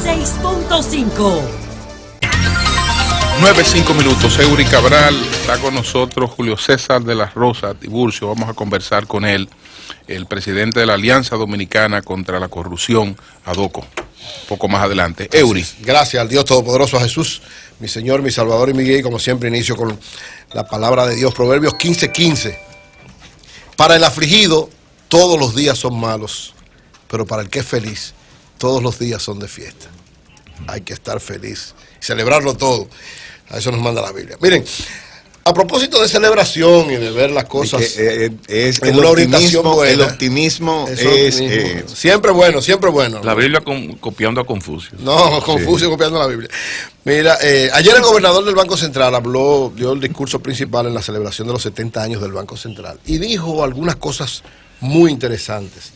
96.5. 9:05. Eury Cabral, está con nosotros Julio César de la Rosa Tiburcio. Vamos a conversar con él, el presidente de la Alianza Dominicana contra la Corrupción, ADOCO, un poco más adelante. Eury. Gracias al Dios Todopoderoso, a Jesús, mi Señor, mi Salvador y mi Guía. Y como siempre inicio con la palabra de Dios, Proverbios 15:15. Para el afligido todos los días son malos, pero para el que es feliz todos los días son de fiesta. Hay que estar feliz, celebrarlo todo. A eso nos manda la Biblia. Miren, a propósito de celebración y de ver las cosas es en una orientación buena. El optimismo es siempre bueno, siempre bueno. La Biblia copiando a Confucio. No, Confucio copiando la Biblia. Mira, ayer el gobernador del Banco Central dio el discurso principal en la celebración de los 70 años del Banco Central y dijo algunas cosas muy interesantes.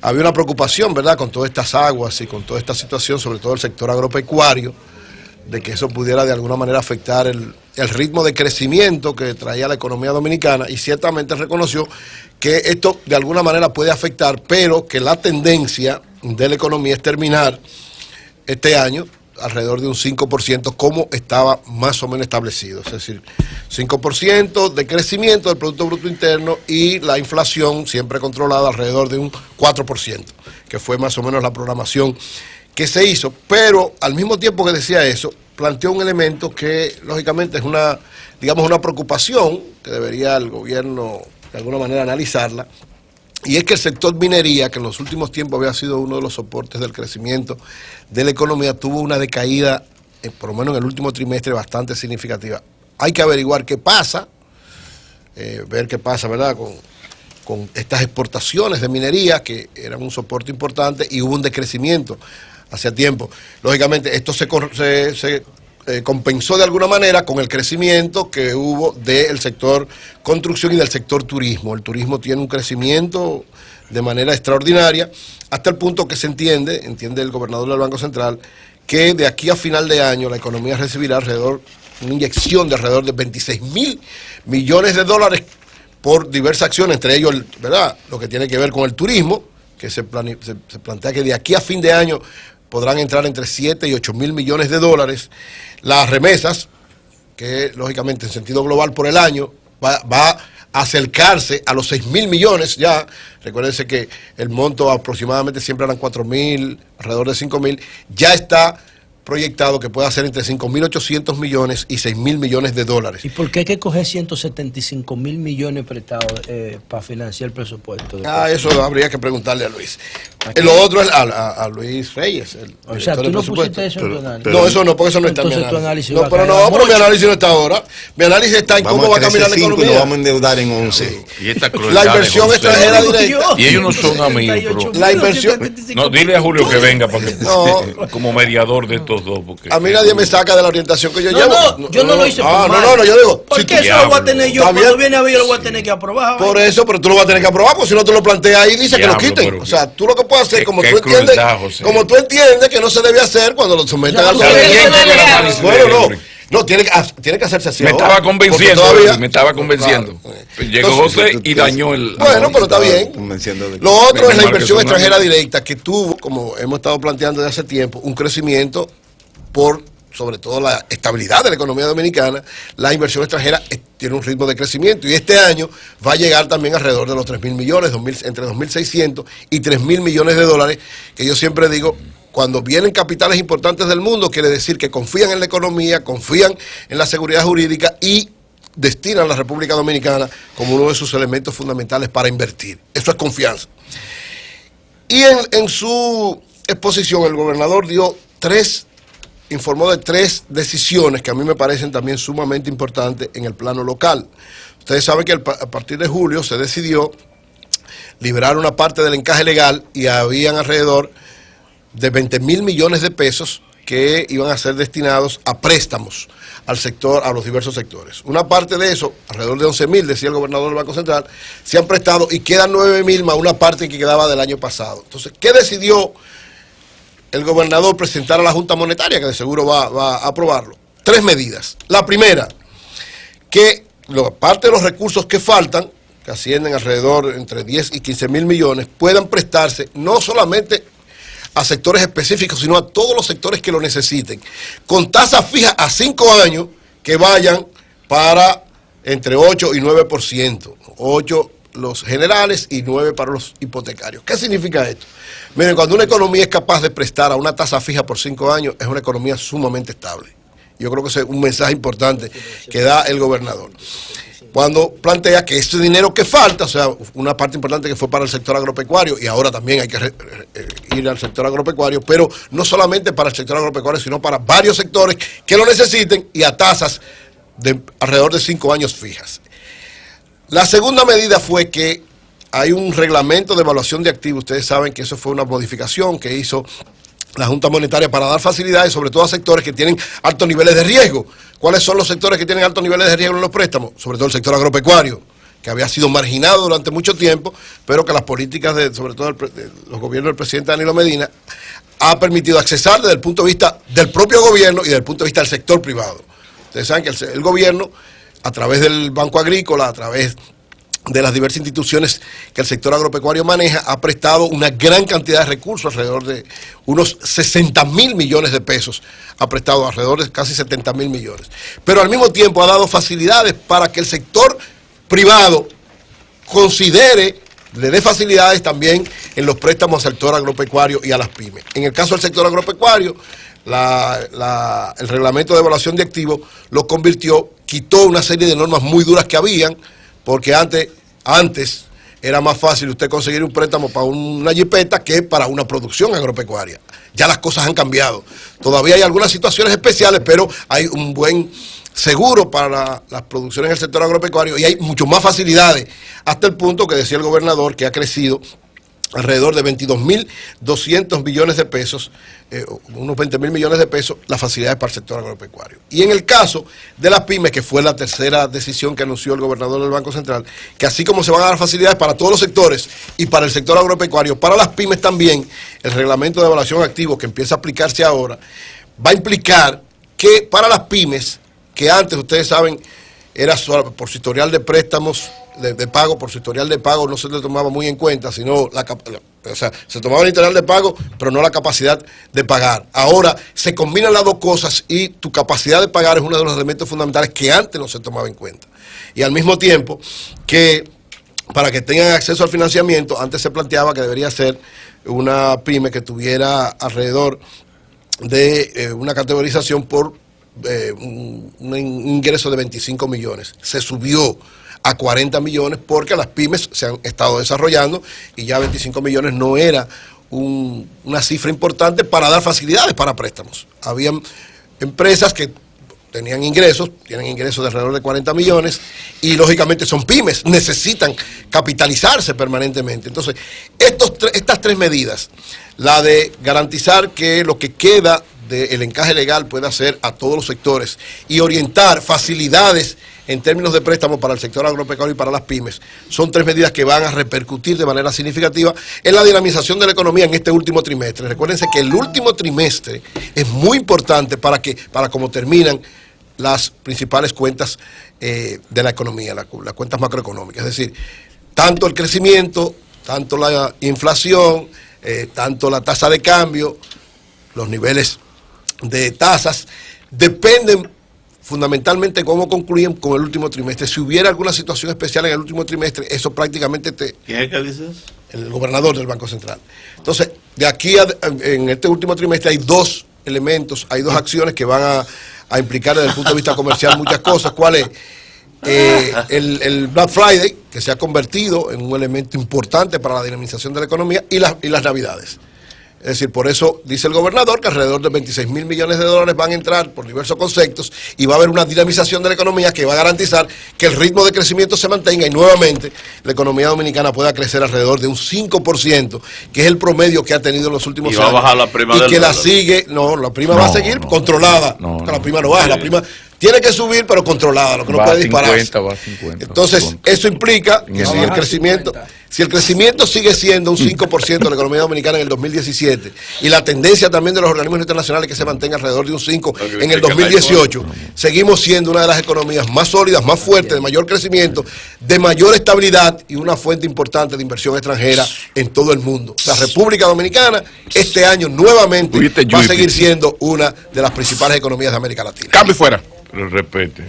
Había una preocupación, ¿verdad?, con todas estas aguas y con toda esta situación, sobre todo el sector agropecuario, de que eso pudiera de alguna manera afectar el ritmo de crecimiento que traía la economía dominicana, y ciertamente reconoció que esto de alguna manera puede afectar, pero que la tendencia de la economía es terminar este año alrededor de un 5% como estaba más o menos establecido, es decir, 5% de crecimiento del Producto Bruto Interno y la inflación siempre controlada alrededor de un 4%, que fue más o menos la programación que se hizo. Pero al mismo tiempo que decía eso, planteó un elemento que lógicamente es una preocupación que debería el gobierno de alguna manera analizarla, y es que el sector minería, que en los últimos tiempos había sido uno de los soportes del crecimiento de la economía, tuvo una decaída, por lo menos en el último trimestre, bastante significativa. Hay que averiguar qué pasa, ver qué pasa, ¿verdad?, con estas exportaciones de minería, que eran un soporte importante, y hubo un decrecimiento hace tiempo. Lógicamente, esto se compensó de alguna manera con el crecimiento que hubo del sector construcción y del sector turismo. El turismo tiene un crecimiento de manera extraordinaria, hasta el punto que entiende el gobernador del Banco Central, que de aquí a final de año la economía recibirá una inyección de alrededor de 26.000 millones de dólares por diversas acciones, entre ellos, ¿verdad?, lo que tiene que ver con el turismo, que se plantea que de aquí a fin de año podrán entrar entre 7 y 8 mil millones de dólares. Las remesas, que lógicamente en sentido global por el año va a acercarse a los 6 mil millones ya. Recuérdense que el monto aproximadamente siempre eran 4 mil, alrededor de 5 mil. Ya está proyectado que pueda ser entre 5.800 millones y 6.000 millones de dólares. ¿Y por qué hay que coger 175.000 millones prestados para financiar el presupuesto? Eso habría que preguntarle a Luis. Lo otro es a Luis Reyes, o sea, ¿tú no pusiste eso en tu análisis? No, eso no, porque eso no está en mi entonces análisis. Tu análisis pero mi análisis no está ahora. Mi análisis está en cómo va a caminar la economía. Lo vamos a endeudar en 11. Sí. Y esta La inversión extranjera directa. Y ellos no son amigos. La inversión. No, dile a Julio que venga para que, como mediador de estos dos. Porque a mí nadie me saca de la orientación que yo llevo. Yo no lo hice por mal. No, yo digo. Porque eso lo voy a tener yo. Cuando viene a ver, yo lo voy a tener que aprobar. Por eso, pero tú lo vas a tener que aprobar, porque si no tú lo planteas ahí y dices que lo quiten. O sea, tú lo que puedes hacer, como tú entiendes que no se debe hacer cuando lo someten al Bueno, no, tiene que hacerse así. Me estaba convenciendo. Llegó José y dañó el... Bueno, pero está bien. Lo otro es la inversión extranjera directa, que tuvo, como hemos estado planteando desde hace tiempo, un crecimiento por, sobre todo, la estabilidad de la economía dominicana. La inversión extranjera tiene un ritmo de crecimiento, y este año va a llegar también alrededor de los 3.000 millones, entre 2.600 y 3.000 millones de dólares, que yo siempre digo, cuando vienen capitales importantes del mundo, quiere decir que confían en la economía, confían en la seguridad jurídica y destinan a la República Dominicana como uno de sus elementos fundamentales para invertir. Eso es confianza. Y en su exposición, el gobernador informó de 3 decisiones que a mí me parecen también sumamente importantes en el plano local. Ustedes saben que a partir de julio se decidió liberar una parte del encaje legal, y habían alrededor de 20.000 millones de pesos que iban a ser destinados a préstamos al sector, a los diversos sectores. Una parte de eso, alrededor de 11.000, decía el gobernador del Banco Central, se han prestado, y quedan 9.000 más una parte que quedaba del año pasado. Entonces, ¿qué decidió el gobernador presentar a la Junta Monetaria, que de seguro va a aprobarlo? 3 medidas. La primera, que parte de los recursos que faltan, que ascienden alrededor entre 10 y 15.000 millones, puedan prestarse no solamente a sectores específicos, sino a todos los sectores que lo necesiten, con tasas fijas a 5 años que vayan para entre 8 y 9%, 8 los generales y 9 para los hipotecarios. ¿Qué significa esto? Miren, cuando una economía es capaz de prestar a una tasa fija por 5 años, es una economía sumamente estable. Yo creo que ese es un mensaje importante que da el gobernador. Cuando plantea que este dinero que falta, o sea, una parte importante que fue para el sector agropecuario, y ahora también hay que ir al sector agropecuario, pero no solamente para el sector agropecuario, sino para varios sectores que lo necesiten y a tasas de alrededor de 5 años fijas. La segunda medida fue que hay un reglamento de evaluación de activos. Ustedes saben que eso fue una modificación que hizo la Junta Monetaria para dar facilidades, sobre todo a sectores que tienen altos niveles de riesgo. ¿Cuáles son los sectores que tienen altos niveles de riesgo en los préstamos? Sobre todo el sector agropecuario, que había sido marginado durante mucho tiempo, pero que las políticas sobre todo de los gobiernos del presidente Danilo Medina ha permitido accesar desde el punto de vista del propio gobierno y desde el punto de vista del sector privado. Ustedes saben que el gobierno, a través del Banco Agrícola, a través de las diversas instituciones que el sector agropecuario maneja, ha prestado una gran cantidad de recursos, alrededor de unos 60.000 millones de pesos, ha prestado alrededor de casi 70.000 millones. Pero al mismo tiempo ha dado facilidades para que el sector privado considere, le dé facilidades también en los préstamos al sector agropecuario y a las pymes. En el caso del sector agropecuario, el reglamento de evaluación de activos lo convirtió, quitó una serie de normas muy duras que habían, porque antes era más fácil usted conseguir un préstamo para una jipeta que para una producción agropecuaria. Ya las cosas han cambiado. Todavía hay algunas situaciones especiales, pero hay un buen seguro para las producciones en el sector agropecuario y hay mucho más facilidades, hasta el punto que decía el gobernador que ha crecido alrededor de 22.200 millones de pesos, unos 20.000 millones de pesos, las facilidades para el sector agropecuario. Y en el caso de las pymes, que fue la tercera decisión que anunció el gobernador del Banco Central, que así como se van a dar facilidades para todos los sectores y para el sector agropecuario, para las pymes también, el reglamento de evaluación de activos que empieza a aplicarse ahora, va a implicar que para las pymes, que antes, ustedes saben, era solo por su historial de préstamos, de pago, por su historial de pago no se le tomaba muy en cuenta, sino o sea, se tomaba el historial de pago, pero no la capacidad de pagar. Ahora se combinan las dos cosas y tu capacidad de pagar es uno de los elementos fundamentales que antes no se tomaba en cuenta. Y al mismo tiempo que para que tengan acceso al financiamiento, antes se planteaba que debería ser una pyme que tuviera alrededor de una categorización por un ingreso de 25 millones. Se subió a 40 millones porque las pymes se han estado desarrollando y ya 25 millones no era una cifra importante para dar facilidades para préstamos. Habían empresas que tienen ingresos de alrededor de 40 millones y lógicamente son pymes, necesitan capitalizarse permanentemente. Entonces, estas tres medidas, la de garantizar que lo que queda del encaje legal pueda ser a todos los sectores y orientar facilidades en términos de préstamos para el sector agropecuario y para las pymes, son tres medidas que van a repercutir de manera significativa en la dinamización de la economía en este último trimestre. Recuérdense que el último trimestre es muy importante para cómo terminan las principales cuentas de la economía, las cuentas macroeconómicas. Es decir, tanto el crecimiento, tanto la inflación, tanto la tasa de cambio, los niveles de tasas, dependen fundamentalmente cómo concluyen con el último trimestre. Si hubiera alguna situación especial en el último trimestre, eso prácticamente ¿Quién es que dice eso? El gobernador del Banco Central. Entonces, de aquí en este último trimestre hay dos elementos, hay dos acciones que van a implicar desde el punto de vista comercial muchas cosas. ¿Cuál es? El Black Friday, que se ha convertido en un elemento importante para la dinamización de la economía, y las Navidades. Es decir, por eso dice el gobernador que alrededor de 26.000 millones de dólares van a entrar por diversos conceptos y va a haber una dinamización de la economía que va a garantizar que el ritmo de crecimiento se mantenga y nuevamente la economía dominicana pueda crecer alrededor de un 5%, que es el promedio que ha tenido en los últimos años. Y va a bajar la prima y del que la dólar. sigue, la prima va a seguir controlada, la prima no baja, la prima Tiene que subir, pero controlada, lo que no Va a puede dispararse. 50, va a 50. Entonces, eso implica que No, baja 50. si el crecimiento sigue siendo un 5% de la economía dominicana en el 2017 y la tendencia también de los organismos internacionales que se mantenga alrededor de un 5 en el 2018, seguimos siendo una de las economías más sólidas, más fuertes, de mayor crecimiento, de mayor estabilidad y una fuente importante de inversión extranjera en todo el mundo. La República Dominicana este año nuevamente va a seguir siendo una de las principales economías de América Latina. Cambio y fuera. Pero respete.